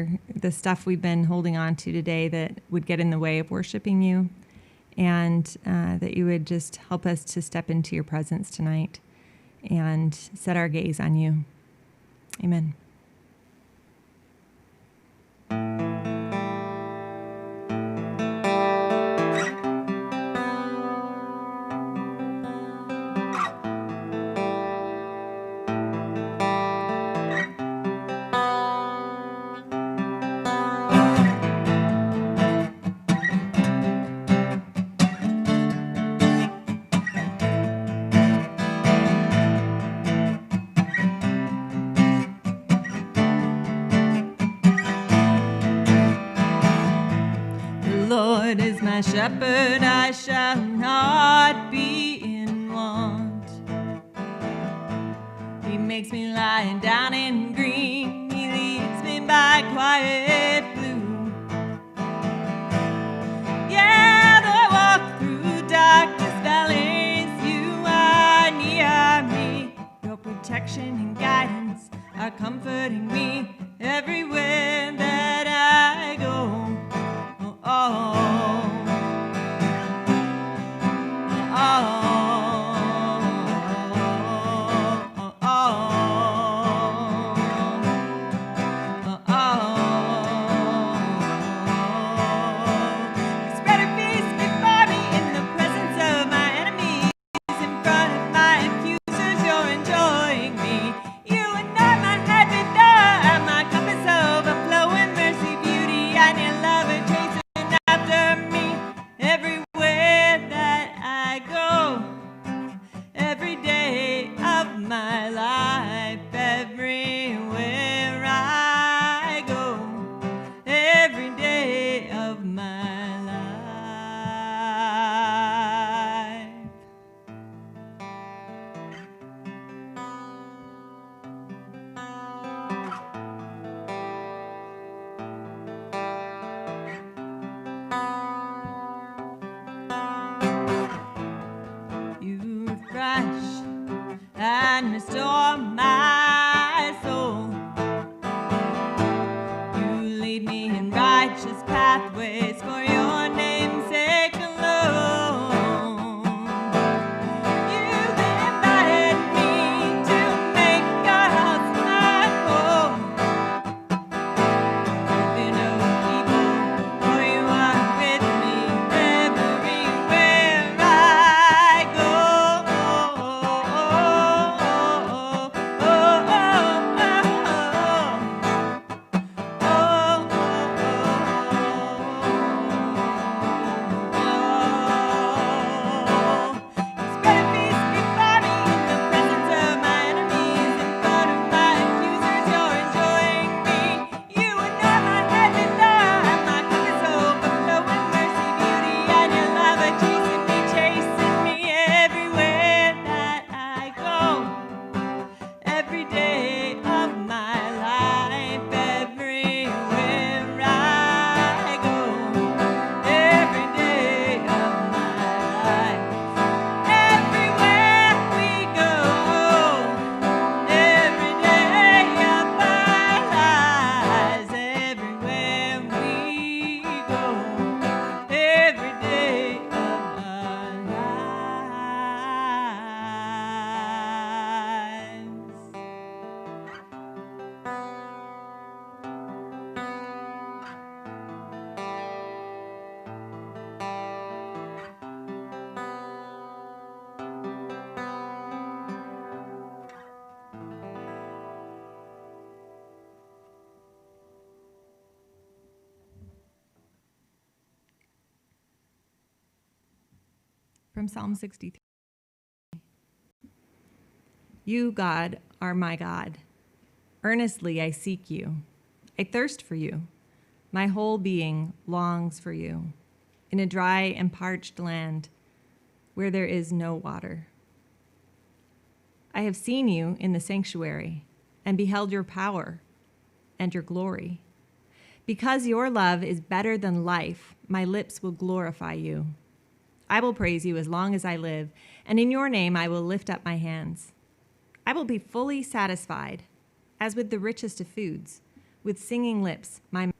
Father, the stuff we've been holding on to today that would get in the way of worshiping you, and that you would just help us to step into your presence tonight and set our gaze on you. Amen. My shepherd, I shall not be in want. He makes me lie down in green. He leads me by quiet blue. Yeah, though I walk through darkest valleys, you are near me. Your protection and guidance are comforting me everywhere that I go. Oh. And restore my soul. You lead me in righteous pathways for your name's sake alone. You've invited me to make your house my home. Fear no evil, for you are with me everywhere I go. From Psalm 63. You, God, are my God. Earnestly I seek you. I thirst for you. My whole being longs for you in a dry and parched land where there is no water. I have seen you in the sanctuary and beheld your power and your glory. Because your love is better than life, my lips will glorify you. I will praise you as long as I live, and in your name I will lift up my hands. I will be fully satisfied, as with the richest of foods, with singing lips, my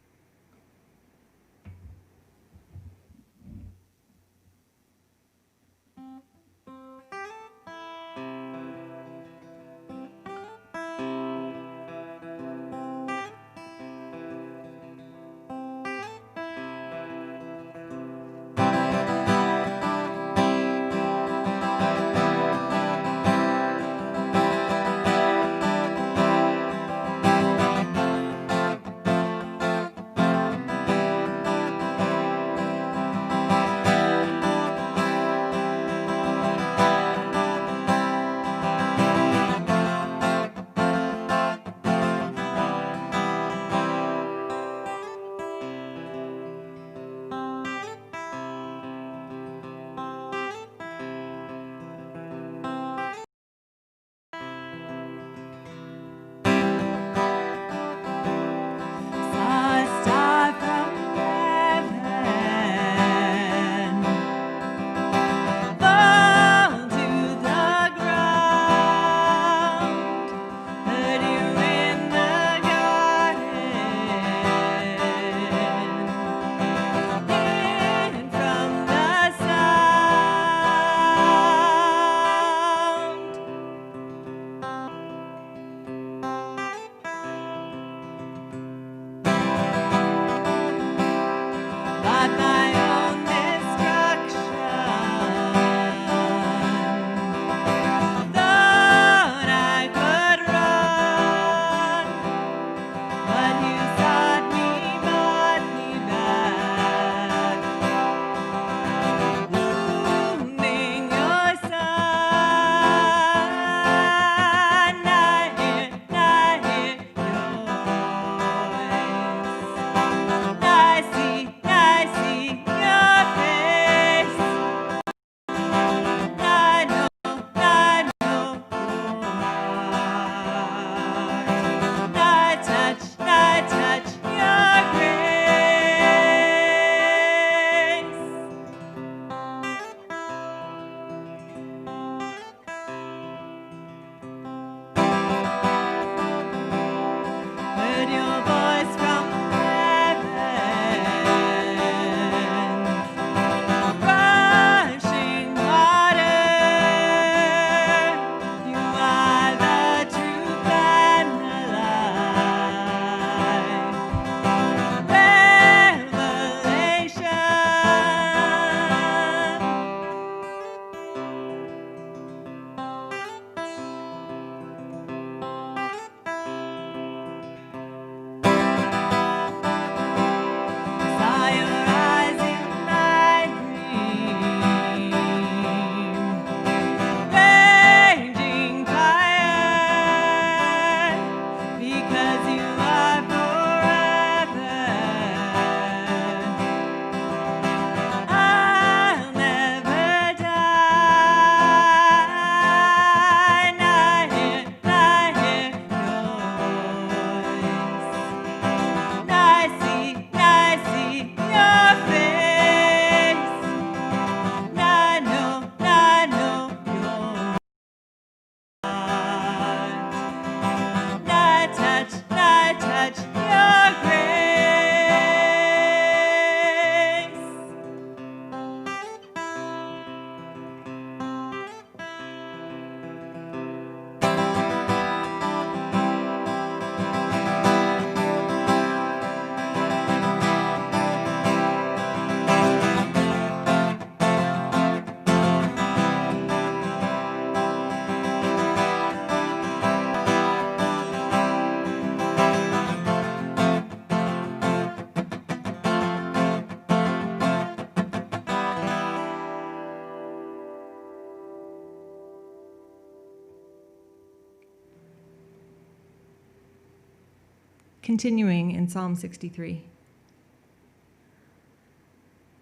Continuing in Psalm 63.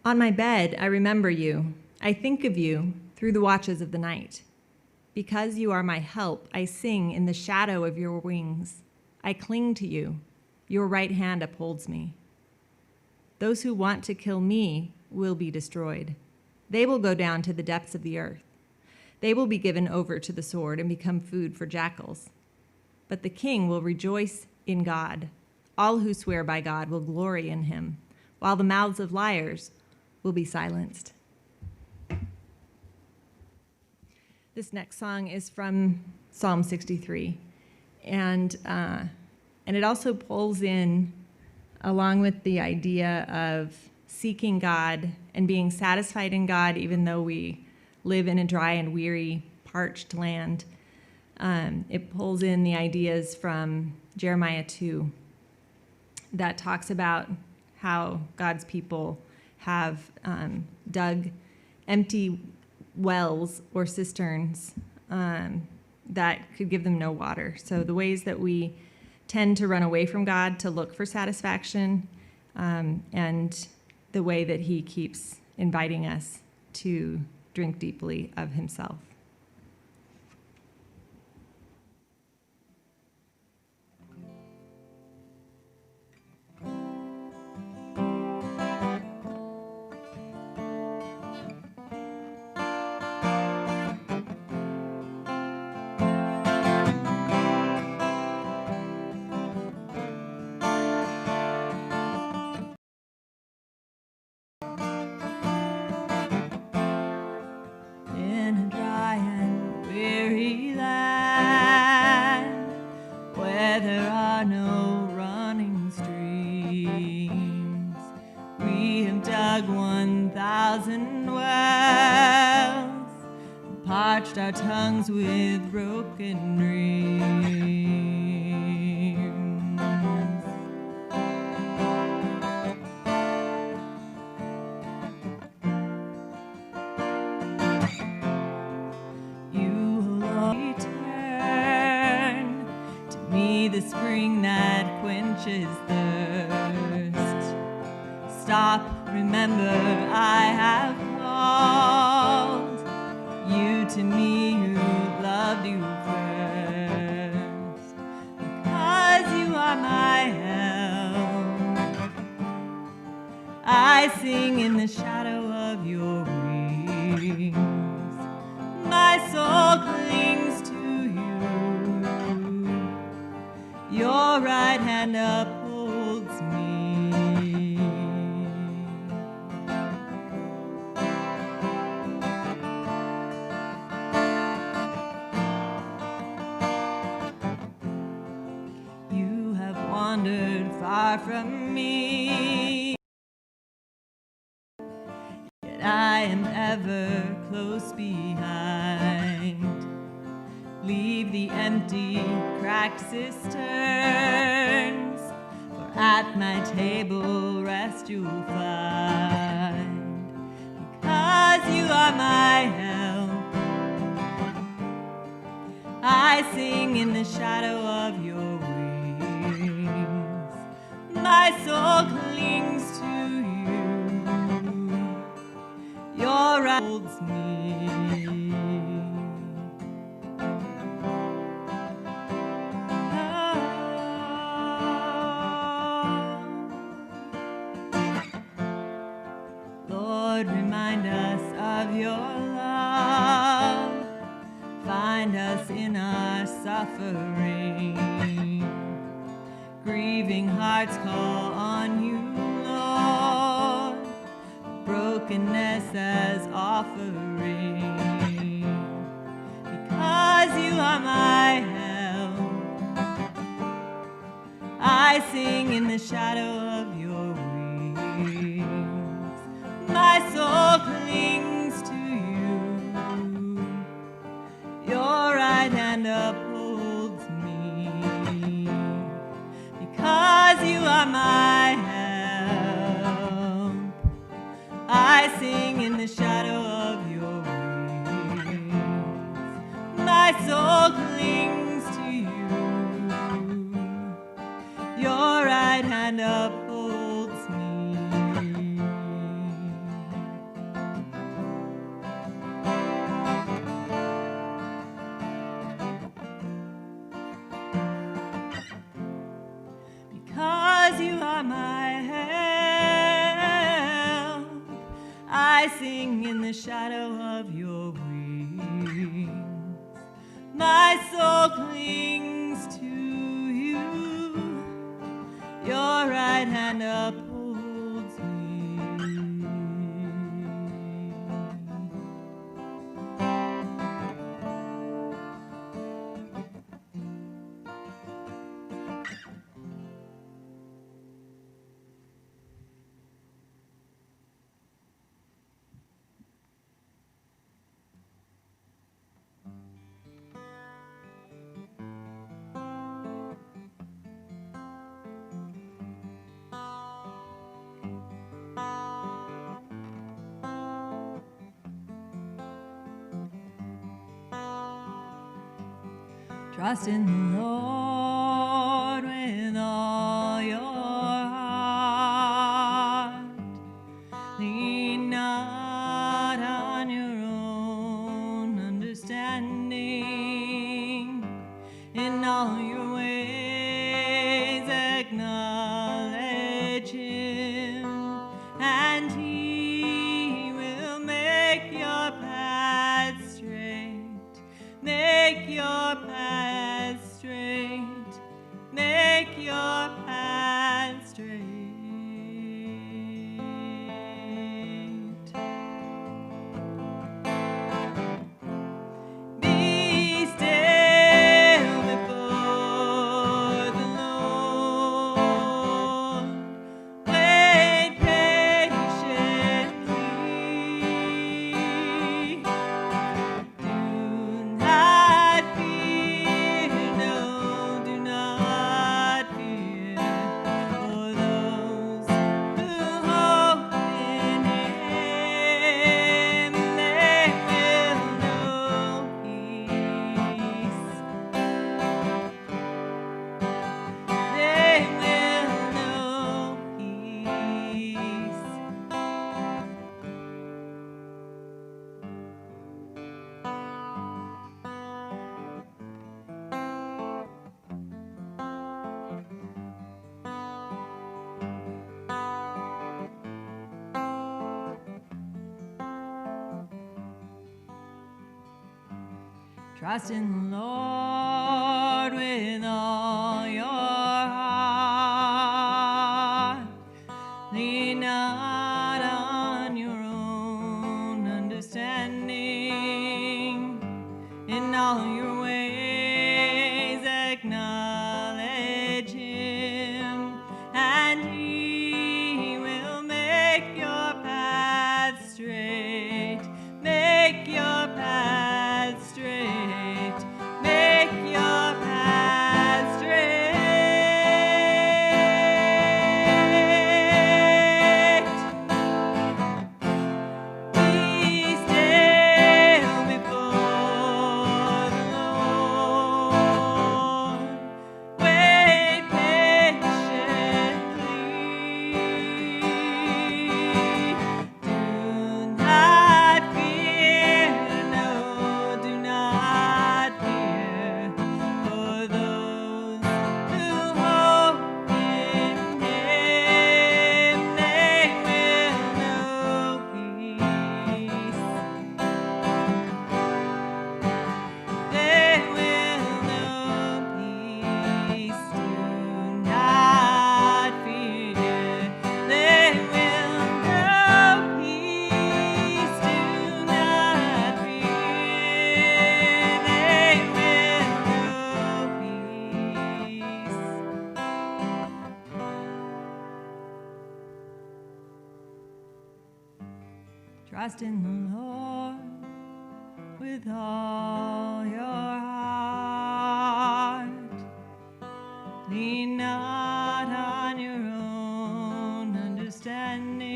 On my bed, I remember you. I think of you through the watches of the night. Because you are my help, I sing in the shadow of your wings. I cling to you. Your right hand upholds me. Those who want to kill me will be destroyed. They will go down to the depths of the earth. They will be given over to the sword and become food for jackals. But the king will rejoice in God. All who swear by God will glory in him, while the mouths of liars will be silenced. This next song is from Psalm 63, and it also pulls in, along with the idea of seeking God and being satisfied in God, even though we live in a dry and weary, parched land. It pulls in the ideas from Jeremiah 2 that talks about how God's people have dug empty wells or cisterns that could give them no water. So the ways that we tend to run away from God to look for satisfaction, and the way that he keeps inviting us to drink deeply of himself. Our tongues with broken dreams. You, Lord, return to me the spring that quenches thirst. Stop, remember, I have called you to me who loved you first, because you are my help. I sing in the shadow of your wings. My soul clings to you. Your right hand upholds me. Far from me, yet I am ever close behind. Leave the empty, cracked cisterns, for at my table rest you'll find. Because you are my help, I sing in the shadow of your wings. My soul clings to you. Your right holds me. Lord, remind us of your love. Find us in our suffering. Grieving hearts call on you, Lord. Brokenness as offering. Because you are my help, I sing in the shadow of your wings. My soul clings to you. Your right hand upholds me. Because you are my help, I sing in the shadow of your wings. My soul clings to you. Your right hand upholds me. Because you are my help, I sing in the shadow of your wings. My soul clings to you. and upholds me. Trust in the Lord with all your heart. Lean not on your own understanding. In all your ways acknowledge Him, and He will make your path straight. Make your path straight. Make your path straight. Be still before the Lord. Wait patiently. Do not fear, no, do not fear. For those who hope in Him, they will know peace. They will know peace. Trust in the Lord with all your heart. Lean not on your own understanding. In all your ways acknowledge Him, and He will make your path straight. Make your path straight. Make your path straight. Be still before the Lord. Wait patiently. Do not fear, no, do not fear. For those who hope in Him, they will know peace. They will know peace. Do not fear. They will know peace. Do not fear. They will know peace. Trust in the Lord with all your heart. Lean not on your own understanding.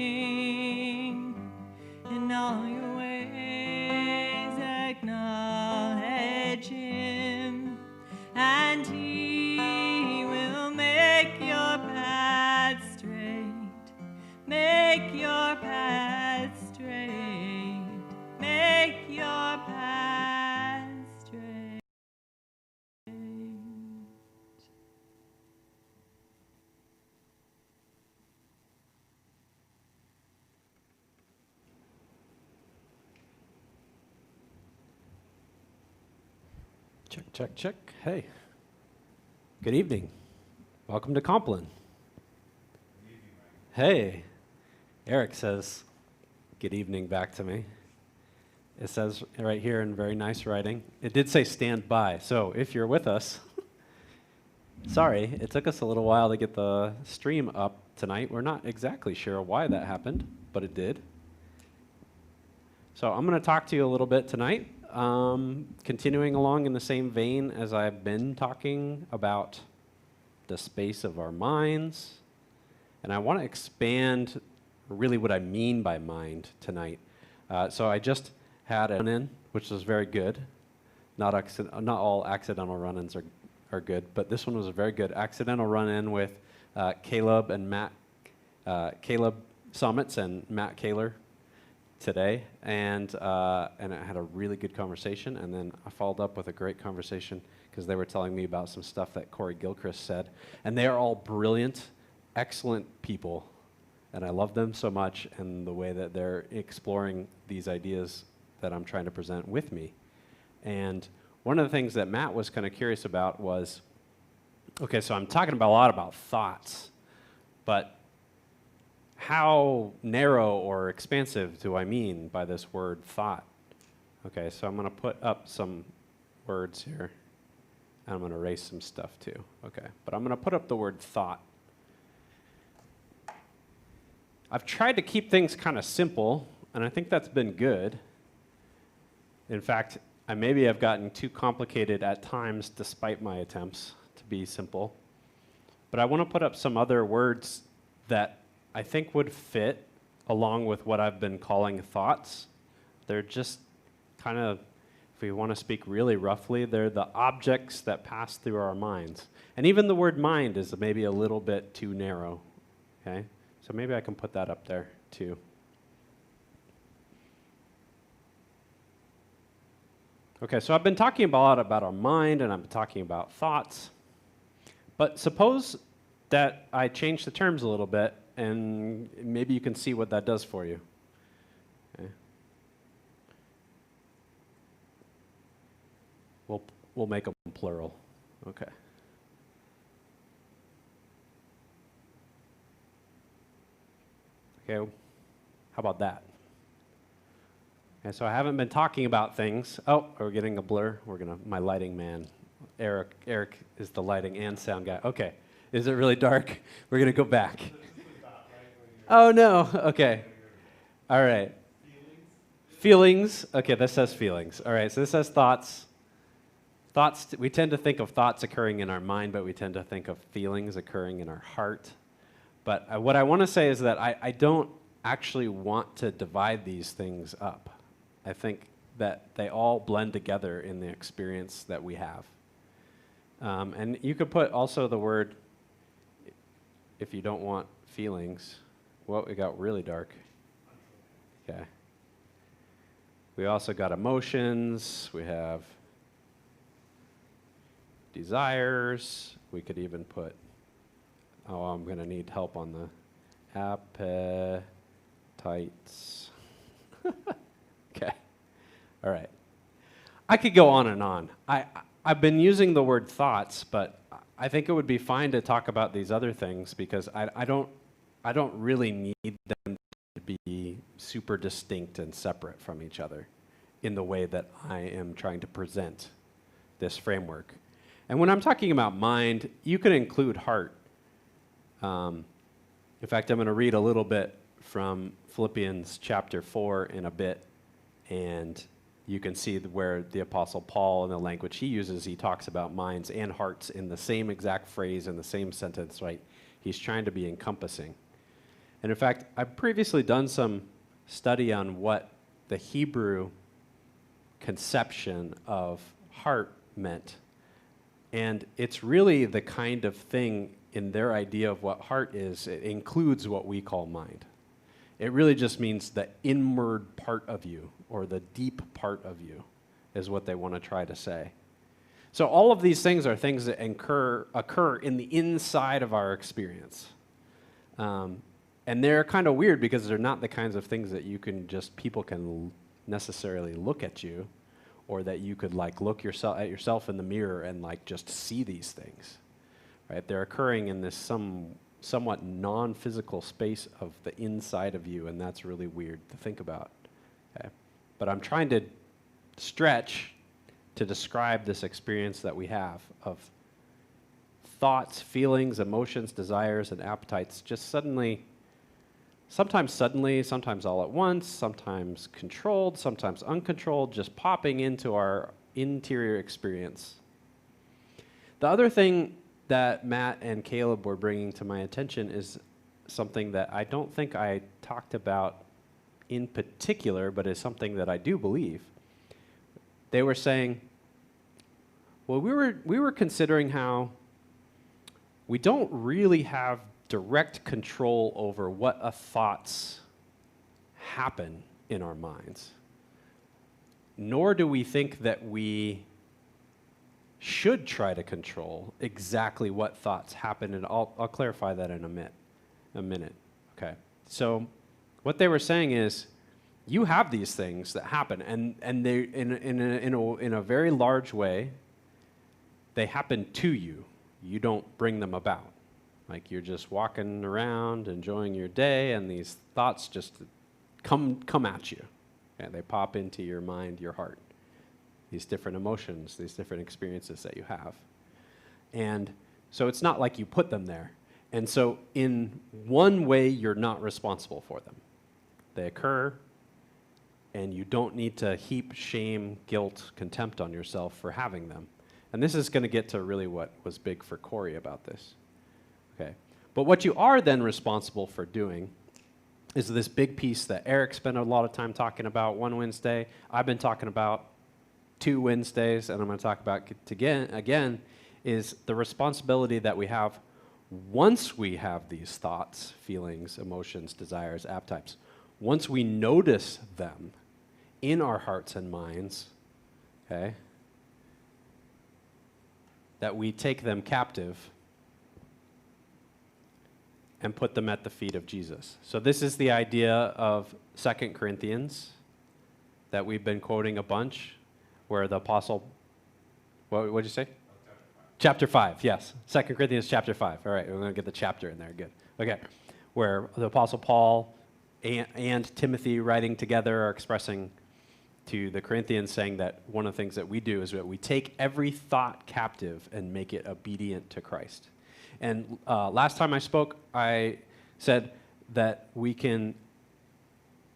In all your ways acknowledge Him, and He will make your path straight. Make your path straight. Make your path straight. Check, check, check. Hey. Good evening. Welcome to Compline. Hey, Eric says, good evening back to me. It says right here in very nice writing, it did say stand by. So if you're with us, sorry, it took us a little while to get the stream up tonight. We're not exactly sure why that happened, but it did. So I'm going to talk to you a little bit tonight, continuing along in the same vein as I've been talking about the space of our minds. And I want to expand really what I mean by mind tonight. So I just had a run-in, which was very good. Not all accidental run-ins are good, but this one was a very good accidental run-in with Caleb and Matt, Caleb Summits and Matt Kaler today, and I had a really good conversation, and then I followed up with a great conversation because they were telling me about some stuff that Corey Gilchrist said, and they are all brilliant, excellent people, and I love them so much and the way that they're exploring these ideas that I'm trying to present with me. And one of the things that Matt was kind of curious about was, okay, so I'm talking about a lot about thoughts, but how narrow or expansive do I mean by this word thought? Okay, so I'm going to put up some words here. And I'm going to erase some stuff too. Okay, but I'm going to put up the word thought. I've tried to keep things kind of simple, and I think that's been good. In fact, I maybe have gotten too complicated at times despite my attempts to be simple. But I want to put up some other words that I think would fit along with what I've been calling thoughts. They're just kind of, if we want to speak really roughly, they're the objects that pass through our minds. And even the word mind is maybe a little bit too narrow, okay? So maybe I can put that up there too. Okay, so I've been talking a lot about our mind, and I've been talking about thoughts. But suppose that I change the terms a little bit, and maybe you can see what that does for you. Okay. We'll make them plural. Okay. Okay, how about that? Okay, so I haven't been talking about things. Oh, we're getting a blur. My lighting man, Eric is the lighting and sound guy. Okay, is it really dark? We're gonna go back. Oh no, okay. All right. Feelings, okay, this says feelings. All right, so this says thoughts. Thoughts, we tend to think of thoughts occurring in our mind, but we tend to think of feelings occurring in our heart. But what I want to say is that I don't actually want to divide these things up. I think that they all blend together in the experience that we have. And you could put also the word, if you don't want feelings, well, it got really dark. Okay. We also got emotions. We have desires. We could even put, oh, I'm going to need help on the appetites. Okay. All right. I could go on and on. I've been using the word thoughts, but I think it would be fine to talk about these other things because I don't really need them to be super distinct and separate from each other in the way that I am trying to present this framework. And when I'm talking about mind, you can include heart. In fact, I'm going to read a little bit from Philippians chapter 4 in a bit, and you can see where the Apostle Paul, in the language he uses, he talks about minds and hearts in the same exact phrase, in the same sentence, right? He's trying to be encompassing. And in fact, I've previously done some study on what the Hebrew conception of heart meant. And it's really the kind of thing in their idea of what heart is, it includes what we call mind. It really just means the inward part of you, or the deep part of you, is what they want to try to say. So all of these things are things that occur in the inside of our experience. And they're kind of weird because they're not the kinds of things that people can necessarily look at you, or that you could like look at yourself in the mirror and like just see these things, right? They're occurring in this some somewhat non-physical space of the inside of you, and that's really weird to think about. Okay? But I'm trying to stretch to describe this experience that we have of thoughts, feelings, emotions, desires, and appetites just sometimes suddenly, sometimes all at once, sometimes controlled, sometimes uncontrolled, just popping into our interior experience. The other thing that Matt and Caleb were bringing to my attention is something that I don't think I talked about in particular, but is something that I do believe. They were saying, well, we were considering how we don't really have direct control over what thoughts happen in our minds, nor do we think that we should try to control exactly what thoughts happen, and I'll clarify that in a minute. Okay, so what they were saying is, you have these things that happen, and they in a very large way, they happen to you. You don't bring them about. Like you're just walking around, enjoying your day, and these thoughts just come at you. Okay? They pop into your mind, your heart. These different emotions, these different experiences that you have. And so it's not like you put them there. And so in one way, you're not responsible for them. They occur, and you don't need to heap shame, guilt, contempt on yourself for having them. And this is going to get to really what was big for Corey about this. Okay. But what you are then responsible for doing is this big piece that Eric spent a lot of time talking about one Wednesday. I've been talking about 2 Wednesdays, and I'm going to talk about again, is the responsibility that we have once we have these thoughts, feelings, emotions, desires, appetites. Once we notice them in our hearts and minds, okay, that we take them captive and put them at the feet of Jesus. So this is the idea of 2 Corinthians that we've been quoting a bunch, where the apostle, what did you say? Chapter 5, yes. 2 Corinthians chapter 5. All right, we're going to get the chapter in there. Good. Okay. Where the apostle Paul and Timothy writing together are expressing to the Corinthians, saying that one of the things that we do is that we take every thought captive and make it obedient to Christ. And last time I spoke, I said that we can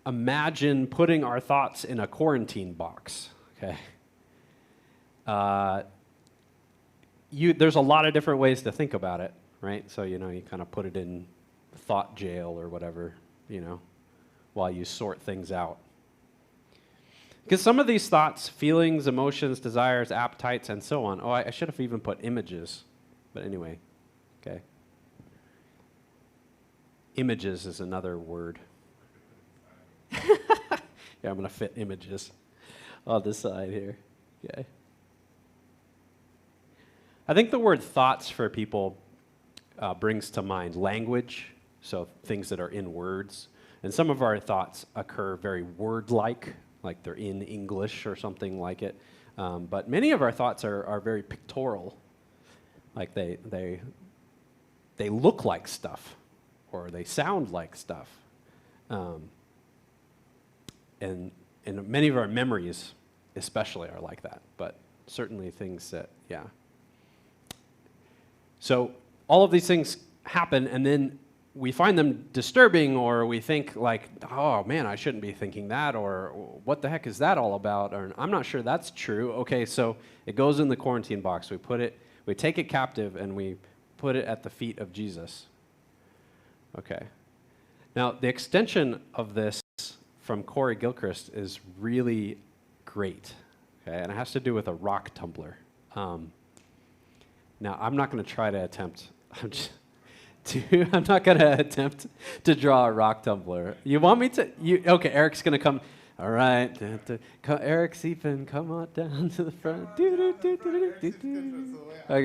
imagine putting our thoughts in a quarantine box, okay? There's a lot of different ways to think about it, right? So, you kind of put it in thought jail or whatever, while you sort things out. Because some of these thoughts, feelings, emotions, desires, appetites, and so on, I should have even put images, but anyway, okay. Images is another word. Yeah, I'm going to fit images on this side here, okay. I think the word thoughts for people brings to mind language, so things that are in words. And some of our thoughts occur very word-like they're in English or something like it. But many of our thoughts are very pictorial. Like they look like stuff, or they sound like stuff. And many of our memories especially are like that, but certainly things that, yeah. So all of these things happen, and then we find them disturbing, or we think like, oh man, I shouldn't be thinking that, or what the heck is that all about, or I'm not sure that's true. Okay, so it goes in the quarantine box. We take it captive, and we put it at the feet of Jesus. Okay. Now, the extension of this from Corey Gilchrist is really great, okay, and it has to do with a rock tumbler. Now, I'm not going to try to attempt, I'm not going to attempt to draw a rock tumbler. You want me to? Okay, Eric's going to come. All right. Eric Seepin, come on down to the front. Okay. So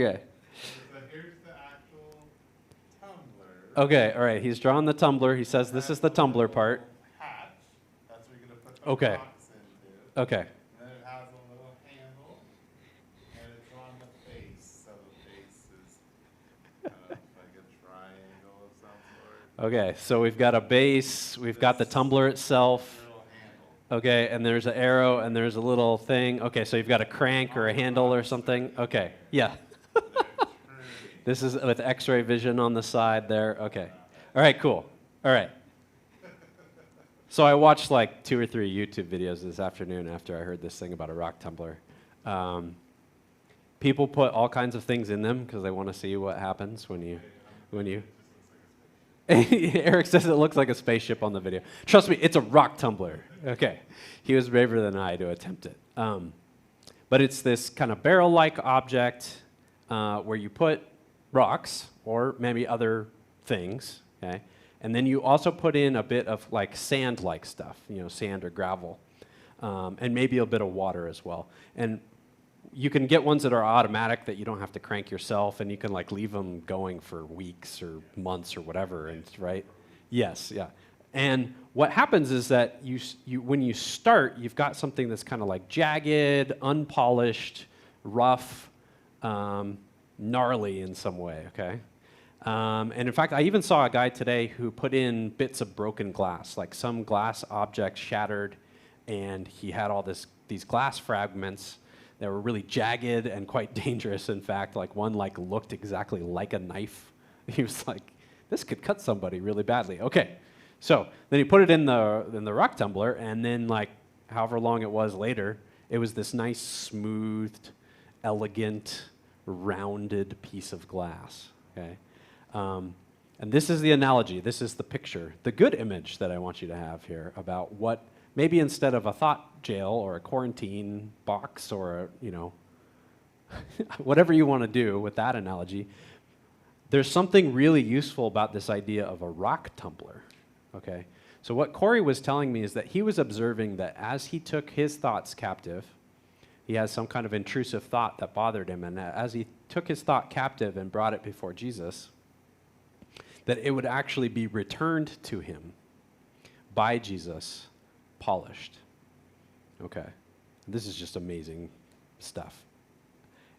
here's the actual tumbler. Okay, all right. He's drawing the tumbler. He says this is the tumbler part. Hatch. That's where you're going to put the rocks into. Okay. And then it has a little handle, and it's on the face. So the face is kind of like a triangle of Okay, so we've got a base, we've got the tumbler itself. Okay, and there's an arrow and there's a little thing. Okay, so you've got a crank or a handle or something. Okay, yeah. This is with x-ray vision on the side there. Okay. All right, cool. All right. So I watched like 2 or 3 YouTube videos this afternoon after I heard this thing about a rock tumbler. People put all kinds of things in them because they want to see what happens when you. Eric says it looks like a spaceship on the video. Trust me, it's a rock tumbler. Okay. He was braver than I to attempt it. But it's this kind of barrel-like object where you put rocks or maybe other things, okay? And then you also put in a bit of like sand-like stuff, sand or gravel, and maybe a bit of water as well. And you can get ones that are automatic that you don't have to crank yourself, and you can like leave them going for weeks or months or whatever, and right? Yes, yeah. And what happens is that when you start, you've got something that's kind of like jagged, unpolished, rough, gnarly in some way, okay? And in fact, I even saw a guy today who put in bits of broken glass, like some glass object shattered, and he had all these glass fragments that were really jagged and quite dangerous. In fact, like one looked exactly like a knife. He was like, this could cut somebody really badly. Okay, so then he put it in the rock tumbler, and then like however long it was later, it was this nice, smoothed, elegant, rounded piece of glass. Okay, and this is the analogy. This is the picture, the good image that I want you to have here about what. Maybe instead of a thought jail or a quarantine box or whatever you want to do with that analogy, there's something really useful about this idea of a rock tumbler, okay? So what Corey was telling me is that he was observing that as he took his thoughts captive, he has some kind of intrusive thought that bothered him, and as he took his thought captive and brought it before Jesus, that it would actually be returned to him by Jesus, polished. Okay. This is just amazing stuff.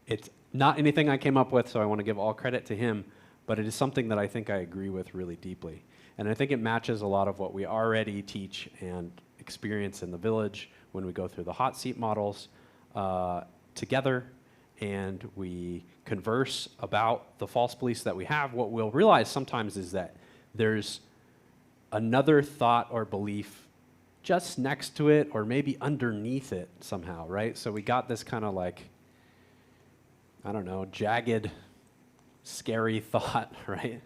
It's not anything I came up with, so I want to give all credit to him, but it is something that I think I agree with really deeply. And I think it matches a lot of what we already teach and experience in the village when we go through the hot seat models together and we converse about the false beliefs that we have. What we'll realize sometimes is that there's another thought or belief just next to it or maybe underneath it somehow, right? So we got this kind of like, I don't know, jagged, scary thought, right?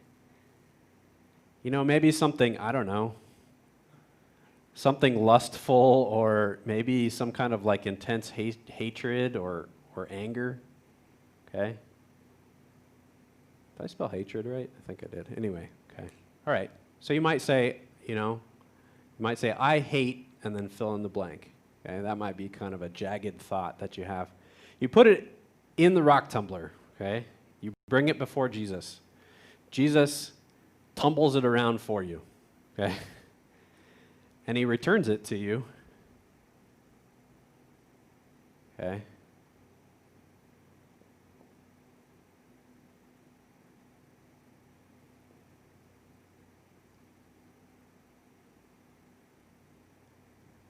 Maybe something, I don't know, something lustful or maybe some kind of like intense hatred or anger, okay? Did I spell hatred right? I think I did. Anyway, okay. All right. So you might say, I hate, and then fill in the blank. Okay, that might be kind of a jagged thought that you have. You put it in the rock tumbler, okay? You bring it before Jesus. Jesus tumbles it around for you, okay? And he returns it to you, okay?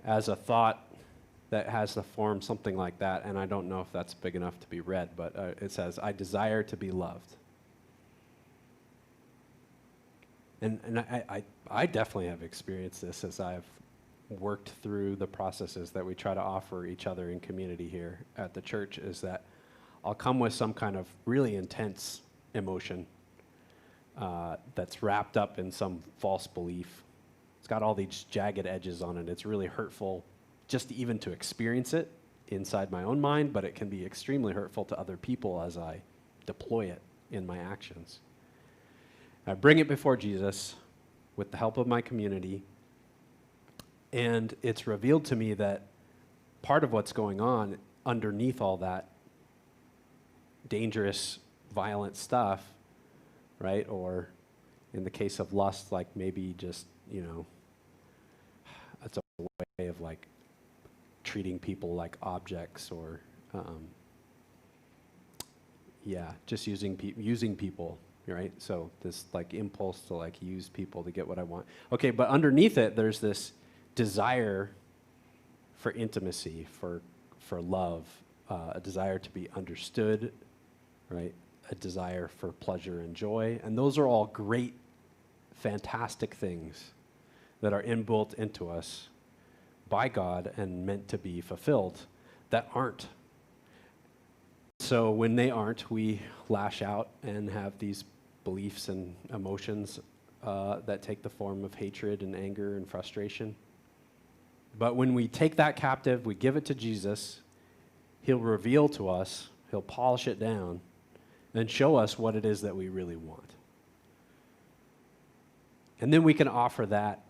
As a thought that has the form something like that, and I don't know if that's big enough to be read, but it says, I desire to be loved. And I definitely have experienced this as I've worked through the processes that we try to offer each other in community here at the church, is that I'll come with some kind of really intense emotion that's wrapped up in some false belief. It's got all these jagged edges on it. It's really hurtful just even to experience it inside my own mind, but it can be extremely hurtful to other people as I deploy it in my actions. I bring it before Jesus with the help of my community, and it's revealed to me that part of what's going on underneath all that dangerous, violent stuff, right? Or in the case of lust, like maybe just, that's a way of like treating people like objects or, just using people, right? So this like impulse to like use people to get what I want. Okay, but underneath it, there's this desire for intimacy, for love, a desire to be understood, right? A desire for pleasure and joy. And those are all great, fantastic things that are inbuilt into us by God and meant to be fulfilled that aren't. So when they aren't, we lash out and have these beliefs and emotions that take the form of hatred and anger and frustration. But when we take that captive, we give it to Jesus, he'll reveal to us, he'll polish it down, and show us what it is that we really want. And then we can offer that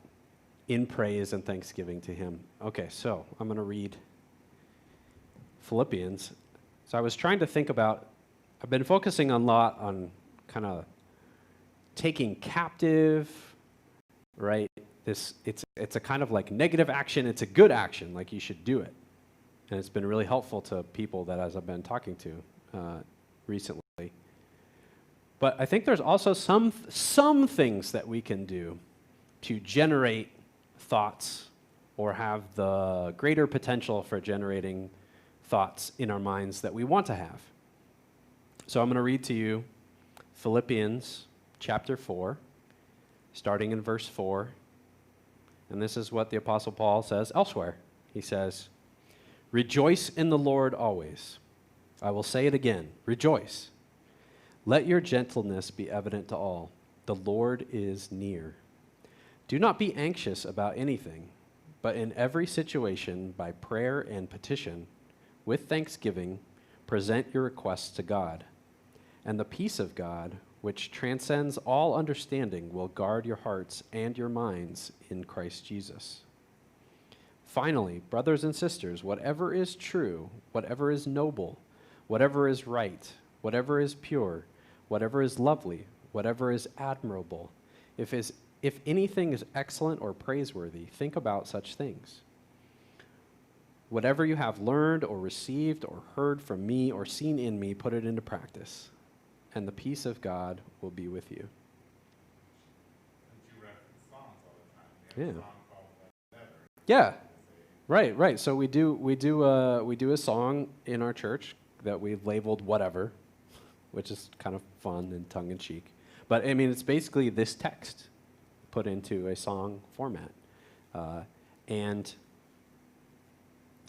in praise and thanksgiving to him. Okay, so I'm going to read Philippians. So I was trying to think about, I've been focusing a lot on kind of taking captive, right? It's a kind of like negative action. It's a good action, like you should do it. And it's been really helpful to people that as I've been talking to recently. But I think there's also some things that we can do to generate thoughts or have the greater potential for generating thoughts in our minds that we want to have. So I'm going to read to you Philippians chapter 4, starting in verse 4. And this is what the Apostle Paul says elsewhere. He says, "Rejoice in the Lord always. I will say it again, rejoice. Let your gentleness be evident to all. The Lord is near. Do not be anxious about anything, but in every situation, by prayer and petition, with thanksgiving, present your requests to God. And the peace of God, which transcends all understanding, will guard your hearts and your minds in Christ Jesus. Finally, brothers and sisters, whatever is true, whatever is noble, whatever is right, whatever is pure, whatever is lovely, whatever is admirable, if anything is excellent or praiseworthy, think about such things. Whatever you have learned or received or heard from me or seen in me, put it into practice, and the peace of God will be with you." You reference songs all the time. Yeah. A song called Never. Yeah. Right. So we do a song in our church that we've labeled Whatever, which is kind of fun and tongue-in-cheek. But, I mean, it's basically this text put into a song format. And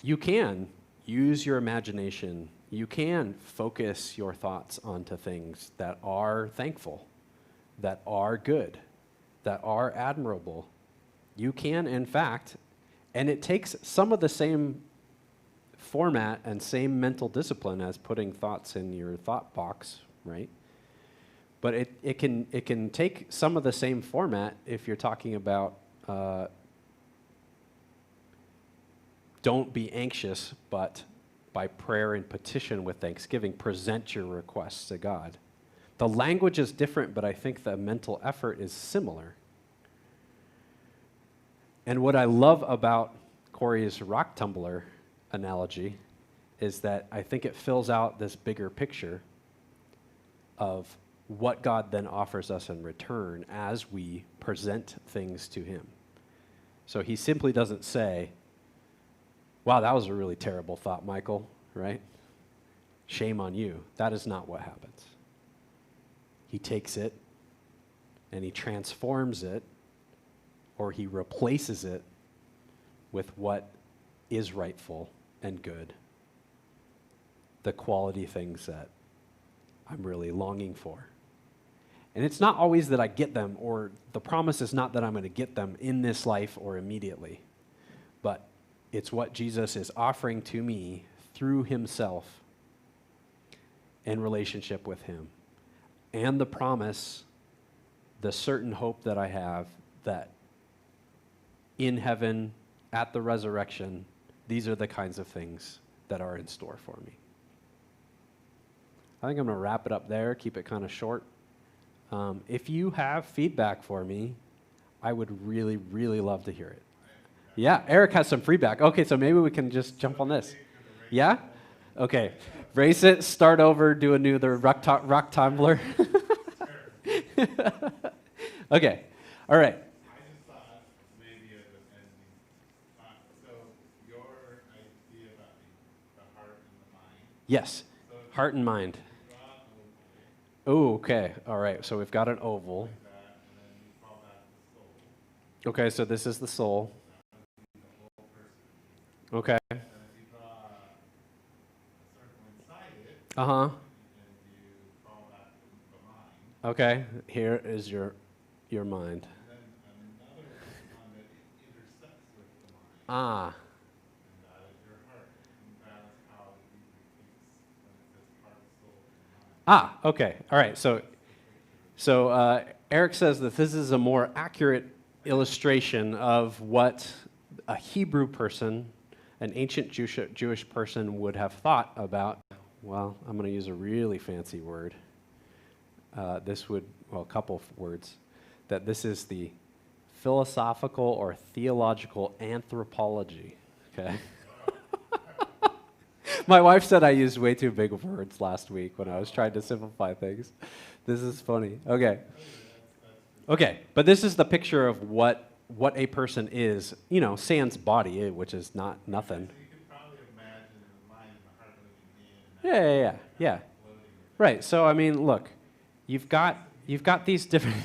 you can use your imagination. You can focus your thoughts onto things that are thankful, that are good, that are admirable. You can, in fact, and it takes some of the same format and same mental discipline as putting thoughts in your thought box, right? But it can take some of the same format if you're talking about don't be anxious, but by prayer and petition with thanksgiving, present your requests to God. The language is different, but I think the mental effort is similar. And what I love about Corey's rock tumbler analogy is that I think it fills out this bigger picture of what God then offers us in return as we present things to him. So he simply doesn't say, "Wow, that was a really terrible thought, Michael," right? "Shame on you." That is not what happens. He takes it and he transforms it, or he replaces it with what is rightful and good, the quality things that I'm really longing for. And it's not always that I get them, or the promise is not that I'm going to get them in this life or immediately, but it's what Jesus is offering to me through himself in relationship with him. And the promise, the certain hope that I have that in heaven, at the resurrection, these are the kinds of things that are in store for me. I think I'm going to wrap it up there, keep it kind of short. If you have feedback for me, I would really, really love to hear it. Yeah, Eric has some feedback. Okay, so maybe we can just jump on this. Yeah? Okay. Race it, start over, do the rock tumbler. Okay, all right. I just thought maybe as an ending, so your idea about the heart and the mind. Yes, So if heart and mind. you draw an oval Oh, okay, all right, so we've got an oval. like that, and then you call that the soul, Okay, so this is the soul. the whole person. Okay. And if you draw a circle inside it, Uh-huh. and you call that the mind, Okay, here is your mind. and then another one that intersects with the mind, Ah, and that is your heart. And that is how it usually thinks when it says heart, soul, and mind. okay, all right, so Eric says that this is a more accurate illustration of what a Hebrew person, an ancient Jewish person would have thought about. Well, I'm going to use a really fancy word. A couple of words. That this is the philosophical or theological anthropology. Okay. My wife said I used way too big of words last week when I was trying to simplify things. This is funny. Okay. Okay, but this is the picture of what a person is, sans body, which is nothing. So you could probably imagine the mind and the heart living in, and Yeah. floating with Right. So I mean, look, you've got these different.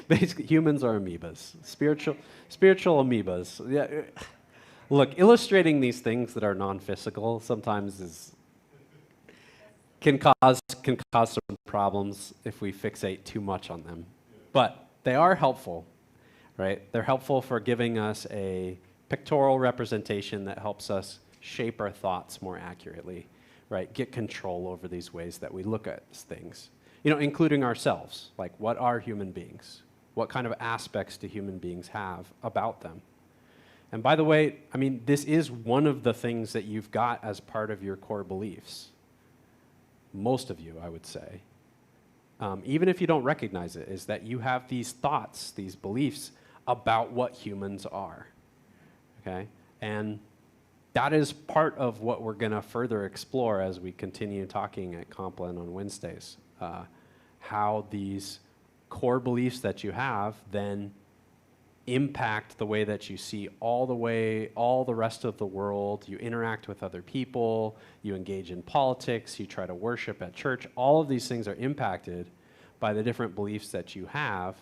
Basically, humans are amoebas, spiritual amoebas. Yeah. Look, illustrating these things that are non-physical sometimes can cause some problems if we fixate too much on them. But they are helpful, right? They're helpful for giving us a pictorial representation that helps us shape our thoughts more accurately, right? Get control over these ways that we look at things, including ourselves. Like, what are human beings? What kind of aspects do human beings have about them? And by the way, I mean, this is one of the things that you've got as part of your core beliefs. Most of you, I would say. Even if you don't recognize it, is that you have these thoughts, these beliefs about what humans are, okay? And that is part of what we're going to further explore as we continue talking at Compline on Wednesdays, how these core beliefs that you have then impact the way that you see all the rest of the world. You interact with other people, you engage in politics, you try to worship at church. All of these things are impacted by the different beliefs that you have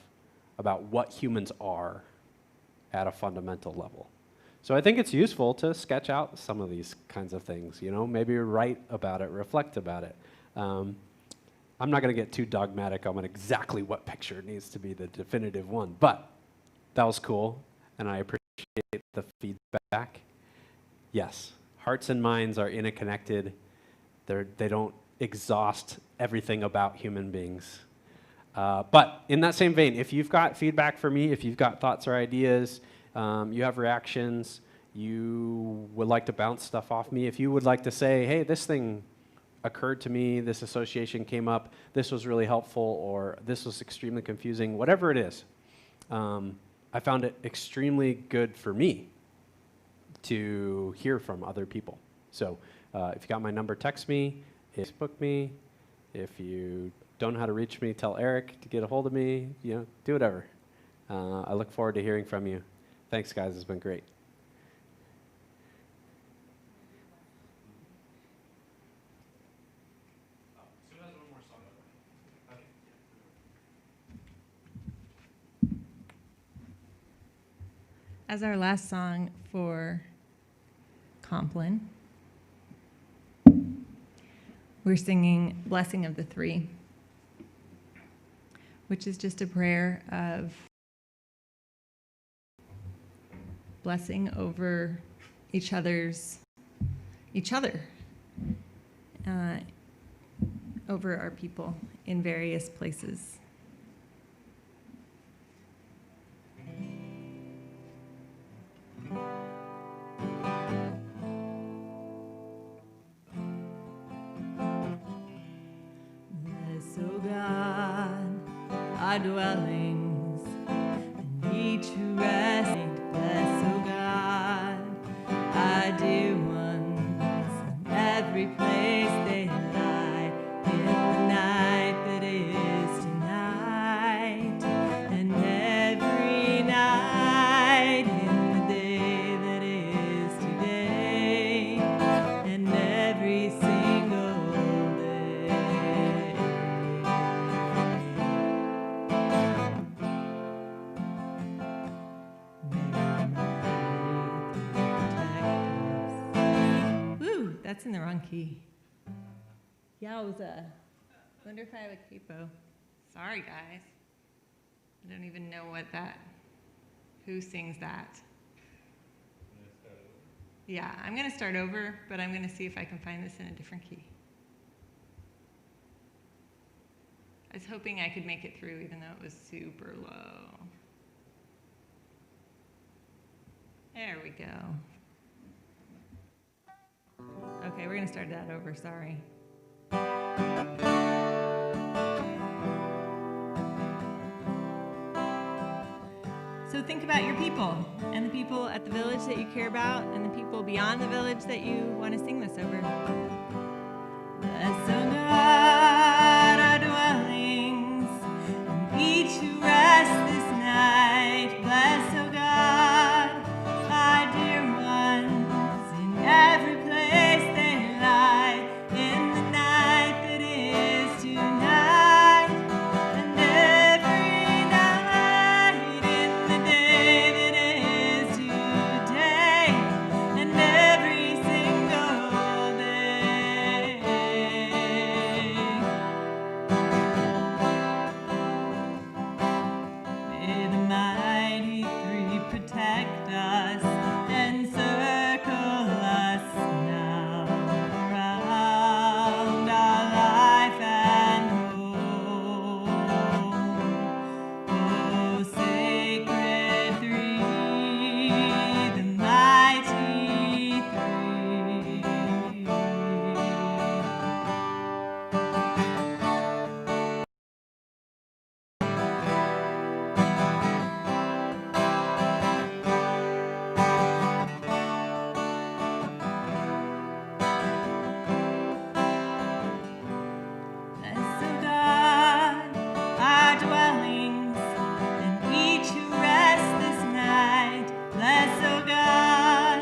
about what humans are at a fundamental level. So I think it's useful to sketch out some of these kinds of things, maybe write about it, reflect about it. I'm not going to get too dogmatic on exactly what picture needs to be the definitive one, but that was cool, and I appreciate the feedback. Yes, hearts and minds are interconnected. They don't exhaust everything about human beings. But in that same vein, if you've got feedback for me, if you've got thoughts or ideas, you have reactions, you would like to bounce stuff off me, if you would like to say, hey, this thing occurred to me, this association came up, this was really helpful, or this was extremely confusing, whatever it is, I found it extremely good for me to hear from other people. So if you got my number, text me, Facebook me. If you don't know how to reach me, tell Eric to get a hold of me. Do whatever. I look forward to hearing from you. Thanks, guys. It's been great. As our last song for Compline, we're singing Blessing of the Three, which is just a prayer of blessing over each other, over our people in various places. Bless, O God, our dwellings, and each who rests. Bless, O God, our dear ones, in every place they lie, in the night that is tonight. that's in the wrong key. Yowza. Wonder if I have a capo. Sorry, guys. I don't even know who sings that. Yeah, I'm going to start over, but I'm going to see if I can find this in a different key. I was hoping I could make it through even though it was super low. There we go. Okay, we're going to start that over, sorry. So think about your people and the people at the village that you care about and the people beyond the village that you want to sing this over. Bless, O God, our dwellings, and each who rests this night. Bless, O God, our dear ones, in every place they lie, in the night that is tonight, and every night, in the day that is today, and every single day. May the mighty three protect us and circle us now around our life and home. Oh, sacred three, the mighty three. Bless, O God, our dwellings, and each who rests this night. Bless, O God,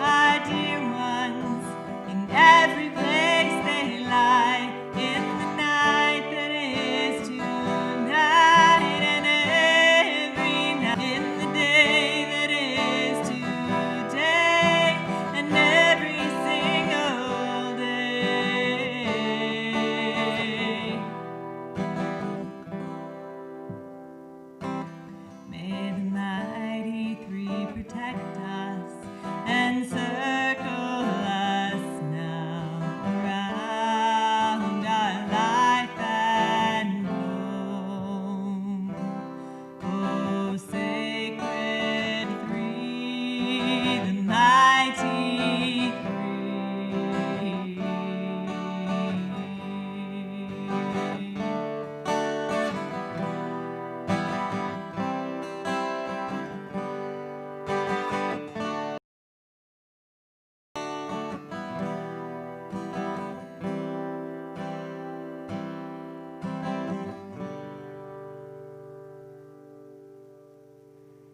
our dear ones, in every place they lie, in the night that is tonight, and every night, in the day that is today, and every single day. May the mighty three protect